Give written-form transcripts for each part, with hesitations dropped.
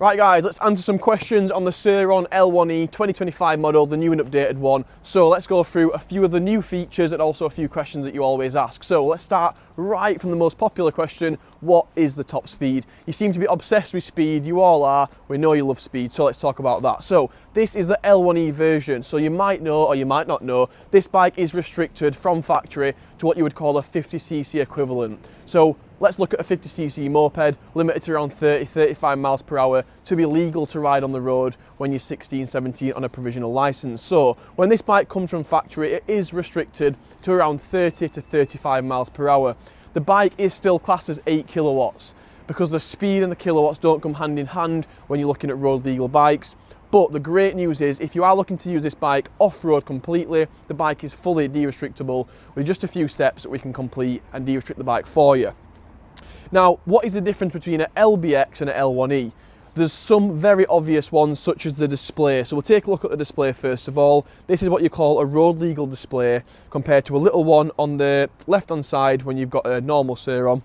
Right guys, let's answer some questions on the L1E L1E 2025 model, the new and updated one. So let's go through a few of the new features and also a few questions that you always ask. So let's start right from the most popular question, what is the top speed? You seem to be obsessed with speed, you all are, we know you love speed, so let's talk about that. So this is the L1E version, so you might know or you might not know, this bike is restricted from factory to what you would call a 50cc equivalent. So let's look at a 50cc moped, limited to around 30-35 miles per hour to be legal to ride on the road when you're 16, 17 on a provisional license. So when this bike comes from factory, it is restricted to around 30 to 35 miles per hour. The bike is still classed as 8 kilowatts because the speed and the kilowatts don't come hand in hand when you're looking at road legal bikes. But the great news is, if you are looking to use this bike off-road completely, the bike is fully de-restrictable with just a few steps that we can complete and de-restrict the bike for you. Now, what is the difference between an LBX and an L1E? There's some very obvious ones, such as the display. So we'll take a look at the display first of all. This is what you call a road legal display compared to a little one on the left-hand side when you've got a normal Sur on.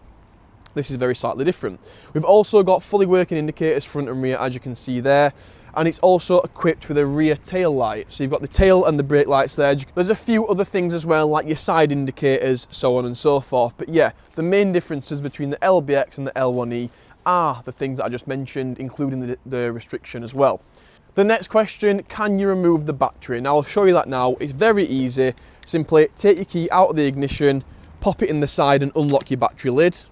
This is very slightly different. We've also got fully working indicators front and rear, as you can see there. And it's also equipped with a rear tail light. So you've got the tail and the brake lights there. There's a few other things as well, like your side indicators, so on and so forth. But yeah, the main differences between the LBX and the L1E are the things that I just mentioned, including the restriction as well. The next question, can you remove the battery? Now I'll show you that now. It's very easy. Simply take your key out of the ignition, pop it in the side and unlock your battery lid.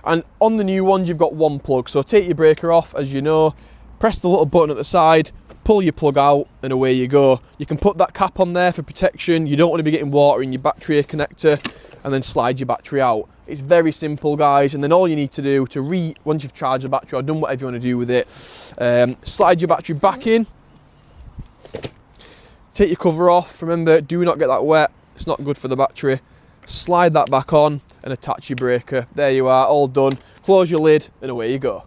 And on the new ones, you've got one plug. So take your breaker off, as you know, press the little button at the side, pull your plug out, and away you go. You can put that cap on there for protection. You don't want to be getting water in your battery connector, and then slide your battery out. It's very simple, guys, and then all you need to do to once you've charged the battery or done whatever you want to do with it, slide your battery back in, take your cover off. Remember, do not get that wet. It's not good for the battery. Slide that back on and attach your breaker. There you are, all done. Close your lid, and away you go.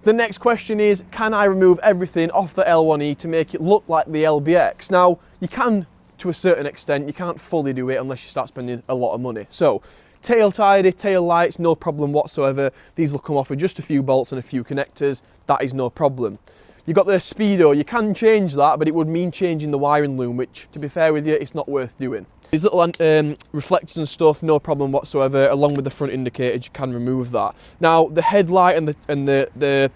The next question is, can I remove everything off the L1E to make it look like the LBX? Now, you can to a certain extent. You can't fully do it unless you start spending a lot of money. So, tail tidy, tail lights, no problem whatsoever. These will come off with just a few bolts and a few connectors. That is no problem. You've got the speedo. You can change that, but it would mean changing the wiring loom, which, to be fair with you, it's not worth doing. These little reflectors and stuff, no problem whatsoever. Along with the front indicators, you can remove that. Now, the headlight and the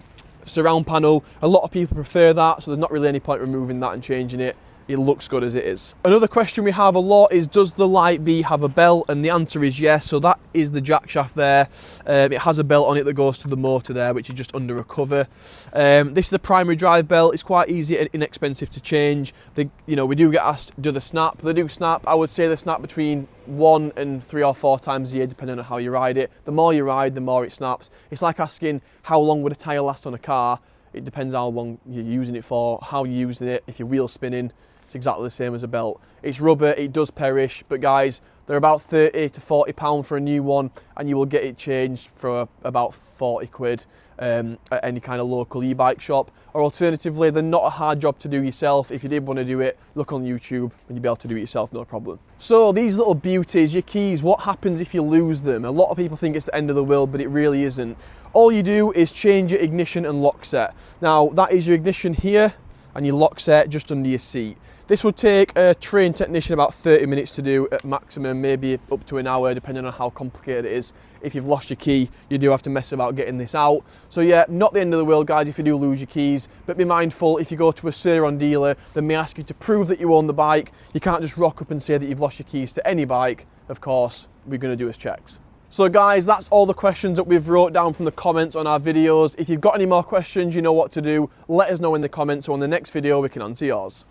surround panel, a lot of people prefer that, so there's not really any point removing that and changing it. It looks good as it is. Another question we have a lot is, does the Light B have a belt? And the answer is yes. So that is the jack shaft there. It has a belt on it that goes to the motor there, which is just under a cover. This is the primary drive belt. It's quite easy and inexpensive to change. We do get asked, do they snap? They do snap. I would say they snap between 1 and 3 or 4 times a year, depending on how you ride it. The more you ride, the more it snaps. It's like asking, how long would a tyre last on a car? It depends how long you're using it for, how you're using it, if you're wheel spinning. It's exactly the same as a belt. It's rubber, it does perish, but guys, they're about 30 to 40 pounds for a new one, and you will get it changed for about 40 quid at any kind of local e-bike shop. Or alternatively, they're not a hard job to do yourself. If you did want to do it, look on YouTube and you'll be able to do it yourself, no problem. So these little beauties, your keys, what happens if you lose them? A lot of people think it's the end of the world, but it really isn't. All you do is change your ignition and lock set. Now, that is your ignition here, and your lock set just under your seat. This would take a trained technician about 30 minutes to do at maximum, maybe up to an hour, depending on how complicated it is. If you've lost your key, you do have to mess about getting this out. So yeah, not the end of the world, guys, if you do lose your keys, but be mindful, if you go to a Sur dealer, they may ask you to prove that you own the bike. You can't just rock up and say that you've lost your keys to any bike. Of course, we're gonna do is checks. So guys, that's all the questions that we've wrote down from the comments on our videos. If you've got any more questions, you know what to do. Let us know in the comments, so on the next video we can answer yours.